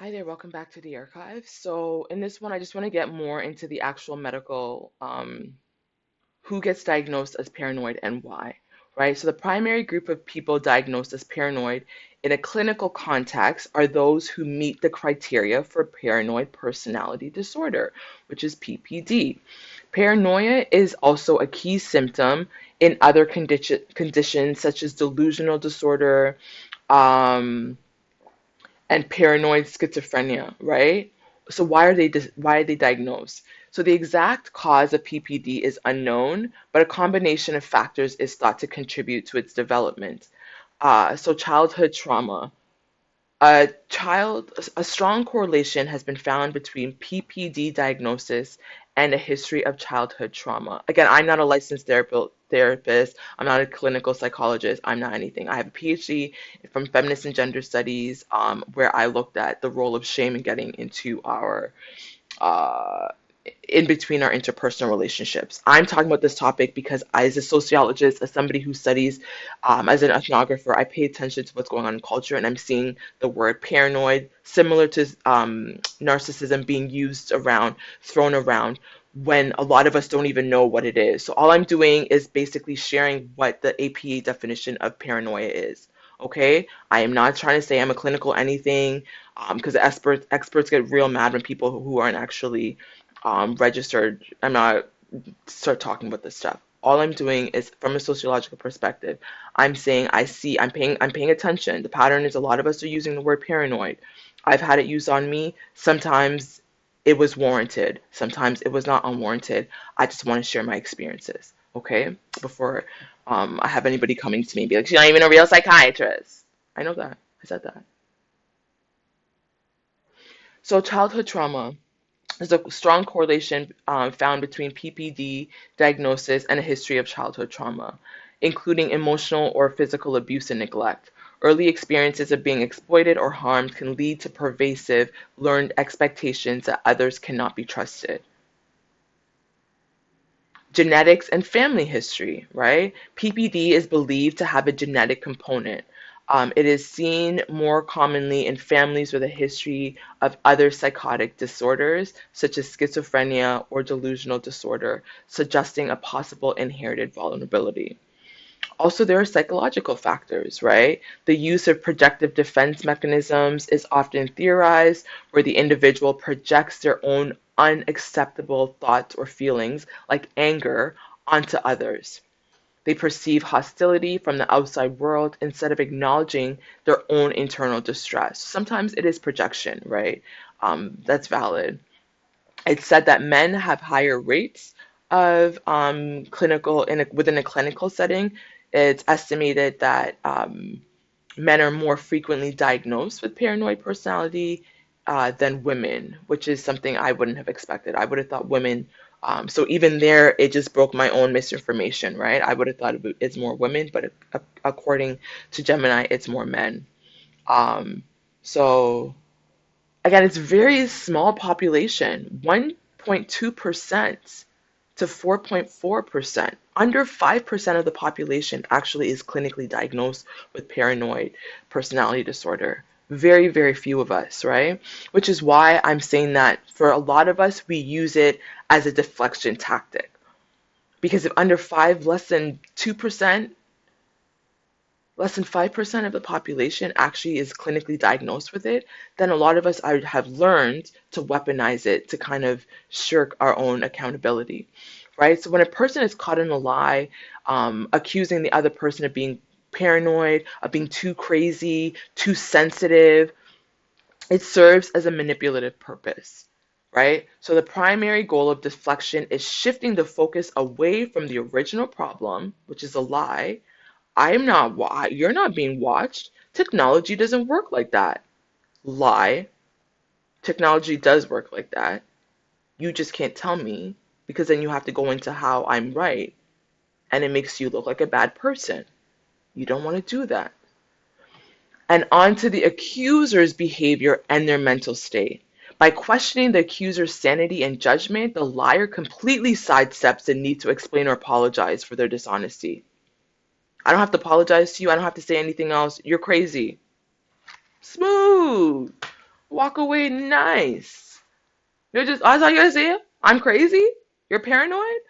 Hi there, welcome back to the archive. So in this one, I just want to get more into the actual medical, who gets diagnosed as paranoid and why, right? So the primary group of people diagnosed as paranoid in a clinical context are those who meet the criteria for paranoid personality disorder, which is PPD. Paranoia is also a key symptom in other conditions such as delusional disorder, um, and paranoid schizophrenia, right? So why are they diagnosed? So the exact cause of PPD is unknown, but a combination of factors is thought to contribute to its development. So childhood trauma. A strong correlation has been found between PPD diagnosis and a history of childhood trauma. Again, I'm not a licensed therapist. I'm not a clinical psychologist. I'm not anything. I have a PhD from feminist and gender studies, where I looked at the role of shame in getting into our uh, in between our interpersonal relationships. I'm talking about this topic because as a sociologist, as somebody who studies, as an ethnographer, I pay attention to what's going on in culture, and I'm seeing the word paranoid, similar to narcissism, being used around, thrown around, when a lot of us don't even know what it is. So all I'm doing is basically sharing what the APA definition of paranoia is. Okay, I am not trying to say I'm a clinical anything, because experts get real mad when people who aren't actually registered. I'm not start talking about this stuff. All I'm doing is from a sociological perspective. I'm saying I'm paying attention. The pattern is a lot of us are using the word paranoid. I've had it used on me. Sometimes it was warranted. Sometimes it was not unwarranted. I just want to share my experiences. Okay? Before I have anybody coming to me and be like, she's not even a real psychiatrist. I know that. I said that. So childhood trauma. There's a strong correlation found between PPD diagnosis and a history of childhood trauma, including emotional or physical abuse and neglect. Early experiences of being exploited or harmed can lead to pervasive learned expectations that others cannot be trusted. Genetics and family history, right? PPD is believed to have a genetic component. It is seen more commonly in families with a history of other psychotic disorders, such as schizophrenia or delusional disorder, suggesting a possible inherited vulnerability. Also, there are psychological factors, right? The use of projective defense mechanisms is often theorized, where the individual projects their own unacceptable thoughts or feelings, like anger, onto others. They perceive hostility from the outside world instead of acknowledging their own internal distress. Sometimes it is projection, right? That's valid. It's said that men have higher rates of within a clinical setting. It's estimated that men are more frequently diagnosed with paranoid personality than women, which is something I wouldn't have expected. I would have thought women. So even there, it just broke my own misinformation, right? I would have thought it's more women, but according to Gemini, it's more men. Um, so again, it's very small population, 1.2% to 4.4%. Under 5% of the population actually is clinically diagnosed with paranoid personality disorder. Very, very few of us, right? Which is why I'm saying that for a lot of us, we use it as a deflection tactic. Because if under 5, less than 5% of the population actually is clinically diagnosed with it, then a lot of us have learned to weaponize it to kind of shirk our own accountability, right? So when a person is caught in a lie, accusing the other person of being paranoid, of being too crazy, too sensitive, it serves as a manipulative purpose, right? So the primary goal of deflection is shifting the focus away from the original problem, which is a lie. You're not being watched. Technology doesn't work like that. Lie. Technology does work like that. You just can't tell me because then you have to go into how I'm right and it makes you look like a bad person. You don't want to do that. And on to the accuser's behavior and their mental state. By questioning the accuser's sanity and judgment, the liar completely sidesteps the need to explain or apologize for their dishonesty. I don't have to apologize to you. I don't have to say anything else. You're crazy. Smooth. walk away nice. You're just, I thought you guys say, I'm crazy? You're paranoid?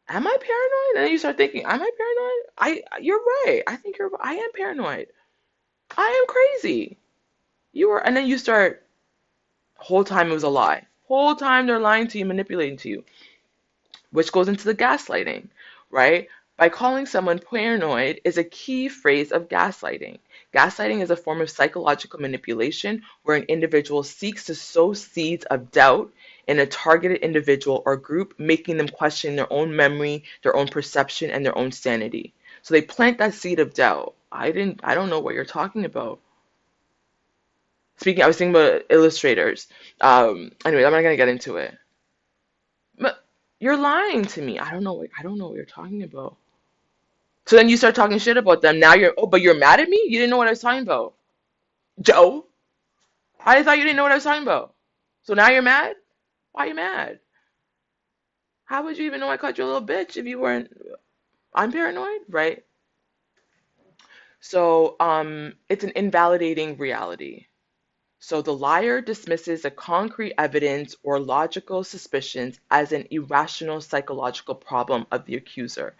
Am I paranoid? And then you start thinking, am I paranoid? You're right. I am paranoid. I am crazy. You are, and then you start, whole time it was a lie. Whole time they're lying to you, manipulating to you, which goes into the gaslighting, right? By calling someone paranoid is a key phrase of gaslighting. Gaslighting is a form of psychological manipulation where an individual seeks to sow seeds of doubt in a targeted individual or group, making them question their own memory, their own perception, and their own sanity. So they plant that seed of doubt. I don't know what you're talking about. I was thinking about illustrators. Anyway, I'm not gonna get into it. But you're lying to me. I don't know what you're talking about. So then you start talking shit about them. Now but you're mad at me? You didn't know what I was talking about. Joe, I thought you didn't know what I was talking about. So now you're mad? Why are you mad? How would you even know I called you a little bitch if you weren't? I'm paranoid, right? So, it's an invalidating reality. So the liar dismisses a concrete evidence or logical suspicions as an irrational psychological problem of the accuser.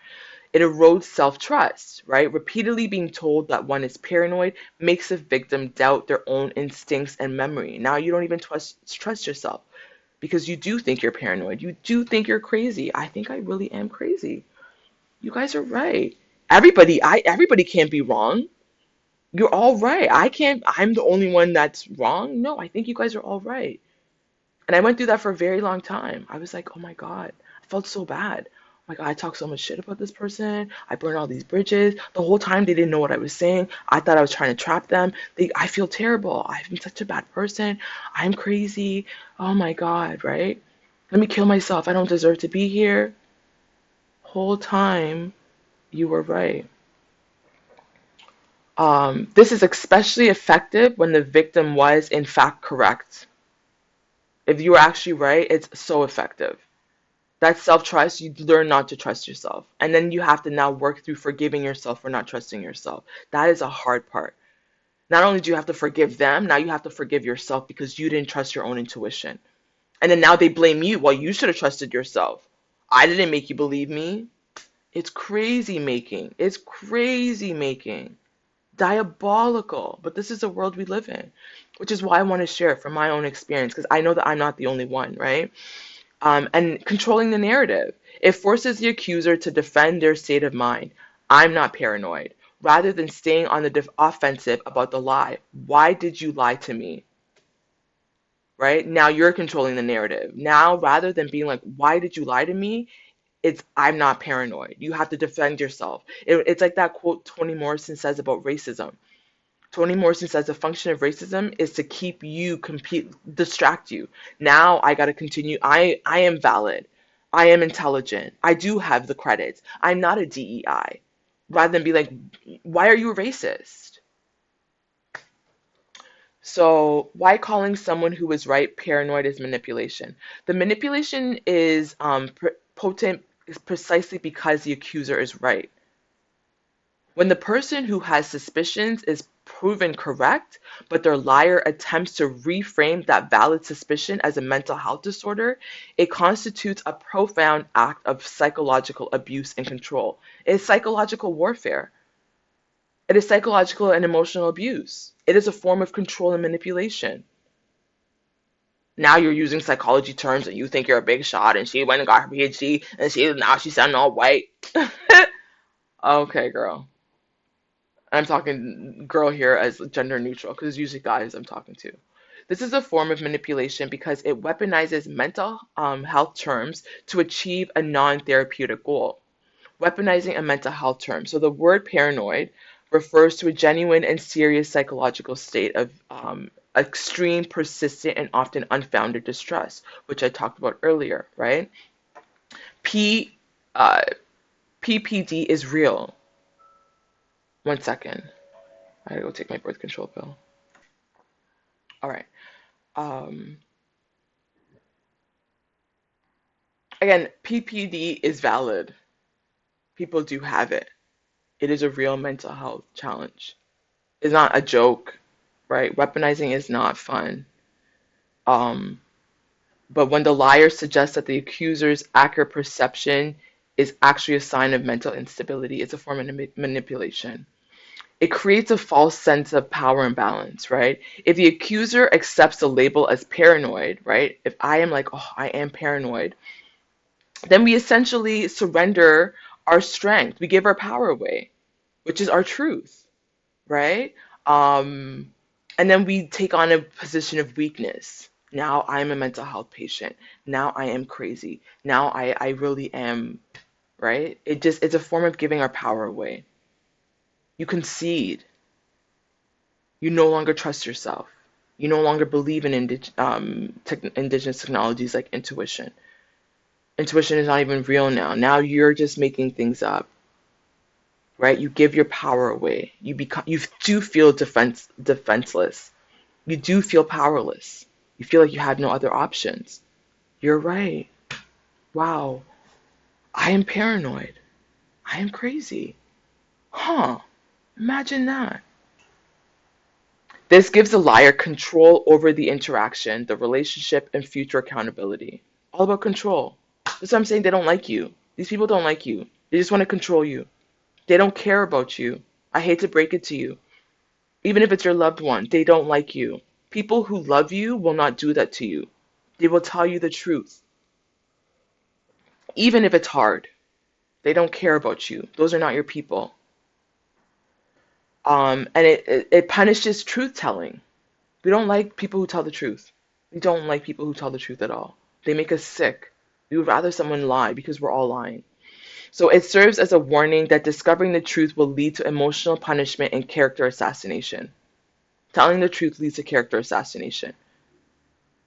It erodes self-trust, right? Repeatedly being told that one is paranoid makes the victim doubt their own instincts and memory. Now you don't even trust yourself because you do think you're paranoid. You do think you're crazy. I think I really am crazy. You guys are right. Everybody can't be wrong. You're all right. I'm the only one that's wrong. No, I think you guys are all right. And I went through that for a very long time. I was like, oh my God, I felt so bad. Oh my God, I talked so much shit about this person. I burned all these bridges. The whole time they didn't know what I was saying. I thought I was trying to trap them. I feel terrible. I've been such a bad person. I'm crazy. Oh my God, right? Let me kill myself. I don't deserve to be here. Whole time you were right. This is especially effective when the victim was in fact correct. If you were actually right, it's so effective. That self-trust, you learn not to trust yourself. And then you have to now work through forgiving yourself for not trusting yourself. That is a hard part. Not only do you have to forgive them, now you have to forgive yourself because you didn't trust your own intuition. And then now they blame you. Well, you should have trusted yourself. I didn't make you believe me. It's crazy making. It's crazy making. Diabolical. But this is the world we live in, which is why I want to share it from my own experience because I know that I'm not the only one, right? And controlling the narrative. It forces the accuser to defend their state of mind. I'm not paranoid. Rather than staying on the offensive about the lie. Why did you lie to me? Right? Now you're controlling the narrative. Now, rather than being like, why did you lie to me? It's, I'm not paranoid. You have to defend yourself. It's like that quote Toni Morrison says about racism. Toni Morrison says the function of racism is to keep you compete, distract you. Now I got to continue. I am valid. I am intelligent. I do have the credits. I'm not a DEI. Rather than be like, why are you a racist? So why calling someone who is right paranoid is manipulation? The manipulation is potent precisely because the accuser is right. When the person who has suspicions is proven correct, but their liar attempts to reframe that valid suspicion as a mental health disorder, it constitutes a profound act of psychological abuse and control. It is psychological warfare. It is psychological and emotional abuse. It is a form of control and manipulation. Now you're using psychology terms and you think you're a big shot and she went and got her PhD and now she's sounding all white. Okay, girl. I'm talking girl here as gender neutral because it's usually guys I'm talking to. This is a form of manipulation because it weaponizes mental health terms to achieve a non-therapeutic goal. Weaponizing a mental health term. So the word paranoid refers to a genuine and serious psychological state of extreme, persistent, and often unfounded distress, which I talked about earlier, right? P, uh, PPD is real. One second. I gotta go take my birth control pill. All right. Um, Again, PPD is valid. People do have it. It is a real mental health challenge. It's not a joke. right? Weaponizing is not fun. Um, but when the liar suggests that the accuser's accurate perception is actually a sign of mental instability, it's a form of manipulation. It creates a false sense of power and balance, right? If the accuser accepts the label as paranoid, right? If I am like, oh, I am paranoid, then we essentially surrender our strength. We give our power away, which is our truth, right? Um, and then we take on a position of weakness. Now I'm a mental health patient. Now I am crazy. Now I really am, right? It's a form of giving our power away. You concede. You no longer trust yourself. You no longer believe in indigenous technologies like intuition. Intuition is not even real now. Now you're just making things up, right? You give your power away. You do feel defenseless. You do feel powerless. You feel like you have no other options. You're right. Wow. I am paranoid. I am crazy. Huh. Imagine that. This gives the liar control over the interaction, the relationship, and future accountability. All about control. That's what I'm saying. They don't like you. These people don't like you. They just want to control you. They don't care about you. I hate to break it to you. Even if it's your loved one, they don't like you. People who love you will not do that to you. They will tell you the truth, even if it's hard. They don't care about you. Those are not your people. And it punishes truth telling. We don't like people who tell the truth. We don't like people who tell the truth at all. They make us sick. We would rather someone lie because we're all lying. So it serves as a warning that discovering the truth will lead to emotional punishment and character assassination. Telling the truth leads to character assassination.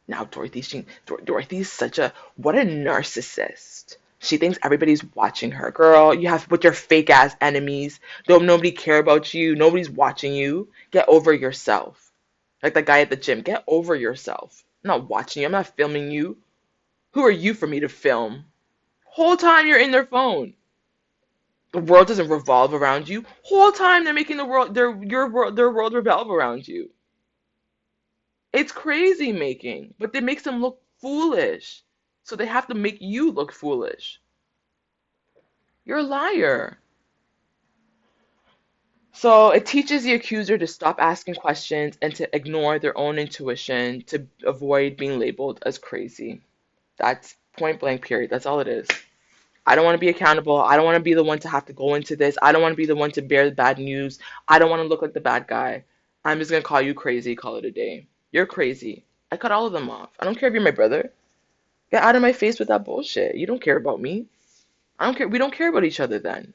Now Dorothy's such a what a narcissist. She thinks everybody's watching her. Girl, you have with your fake ass enemies. Don't nobody care about you. Nobody's watching you. Get over yourself. Like the guy at the gym. Get over yourself. I'm not watching you. I'm not filming you. Who are you for me to film? Whole time you're in their phone. The world doesn't revolve around you. Whole time they're making the world their world revolve around you. It's crazy making, but it makes them look foolish. So they have to make you look foolish. You're a liar. So it teaches the accuser to stop asking questions and to ignore their own intuition to avoid being labeled as crazy. That's point blank, period. That's all it is. I don't want to be accountable. I don't want to be the one to have to go into this. I don't want to be the one to bear the bad news. I don't want to look like the bad guy. I'm just going to call you crazy, call it a day. You're crazy. I cut all of them off. I don't care if you're my brother. Get out of my face with that bullshit. You don't care about me. I don't care. We don't care about each other then.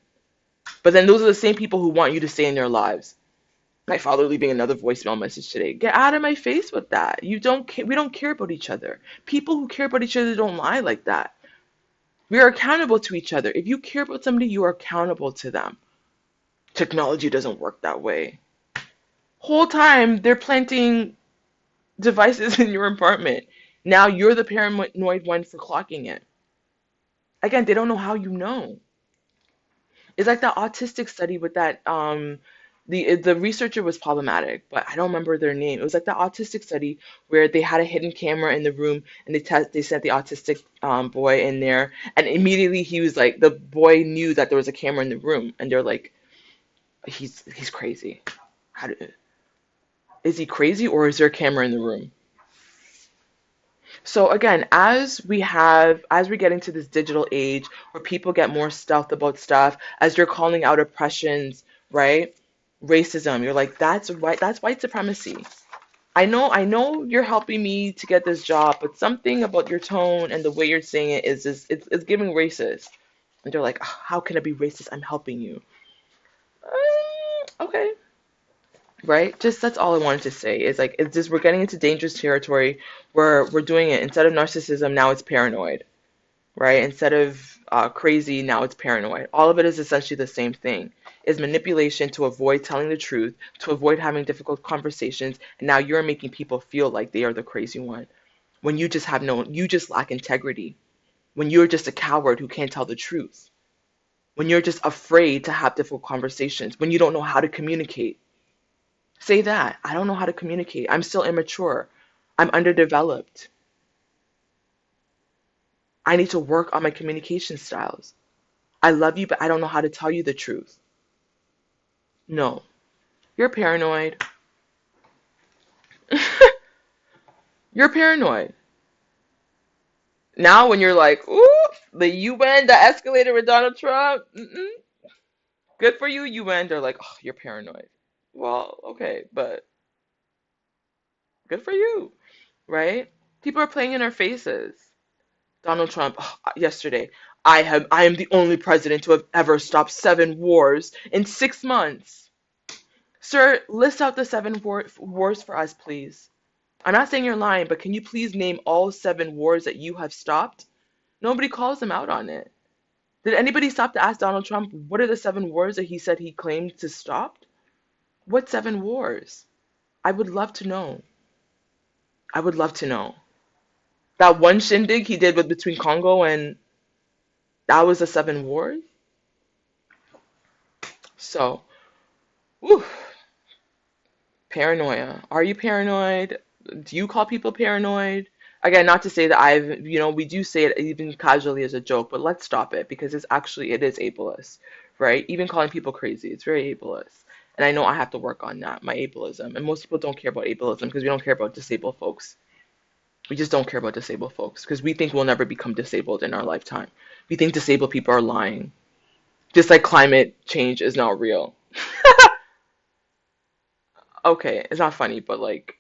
But then those are the same people who want you to stay in their lives. My father leaving another voicemail message today. Get out of my face with that. You don't care. We don't care about each other. People who care about each other don't lie like that. We are accountable to each other. If you care about somebody, you are accountable to them. Technology doesn't work that way. Whole time they're planting devices in your apartment. Now you're the paranoid one for clocking it. Again, they don't know how you know. It's like that autistic study with that the researcher was problematic, but I don't remember their name. It was like the autistic study where they had a hidden camera in the room and they sent the autistic boy in there, and immediately he was like the boy knew that there was a camera in the room, and they're like he's crazy. How do, is he crazy or is there a camera in the room? So again, as we get into this digital age where people get more stealth about stuff, as you're calling out oppressions, right? Racism, you're like, that's white supremacy. I know you're helping me to get this job, but something about your tone and the way you're saying it is just it's giving racist. And they're like, "Ah, how can I be racist? I'm helping you." Okay, right? Just that's all I wanted to say. Is like it's just we're getting into dangerous territory where we're doing it instead of narcissism, now it's paranoid, right? Instead of crazy, now it's paranoid. All of it is essentially the same thing. Is manipulation to avoid telling the truth, to avoid having difficult conversations, and now you're making people feel like they are the crazy one when you just lack integrity, when you're just a coward who can't tell the truth, when you're just afraid to have difficult conversations, when you don't know how to communicate. Say that. I don't know how to communicate. I'm still immature. I'm underdeveloped. I need to work on my communication styles. I love you, but I don't know how to tell you the truth. No. You're paranoid. You're paranoid. Now, when you're like, ooh, the UN that escalated with Donald Trump, good for you, UN. They're like, oh, you're paranoid. Well, okay, but good for you, right? People are playing in our faces. Donald Trump, oh, yesterday, I am the only president to have ever stopped 7 wars in 6 months. Sir, list out the wars for us, please. I'm not saying you're lying, but can you please name all 7 wars that you have stopped? Nobody calls him out on it. Did anybody stop to ask Donald Trump what are the 7 wars that he said he claimed to stop? What 7 wars? I would love to know. I would love to know. That one shindig he did with between Congo and that was the 7 wars? So, whew, paranoia. Are you paranoid? Do you call people paranoid? Again, not to say that we do say it even casually as a joke, but let's stop it because it is ableist, right? Even calling people crazy, it's very ableist. And I know I have to work on that, my ableism. And most people don't care about ableism because we don't care about disabled folks. We just don't care about disabled folks because we think we'll never become disabled in our lifetime. We think disabled people are lying. Just like climate change is not real. Okay, it's not funny, but like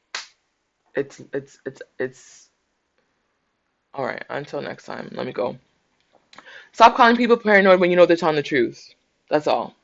it's all right. Until next time, let me go. Stop calling people paranoid when you know they're telling the truth. That's all.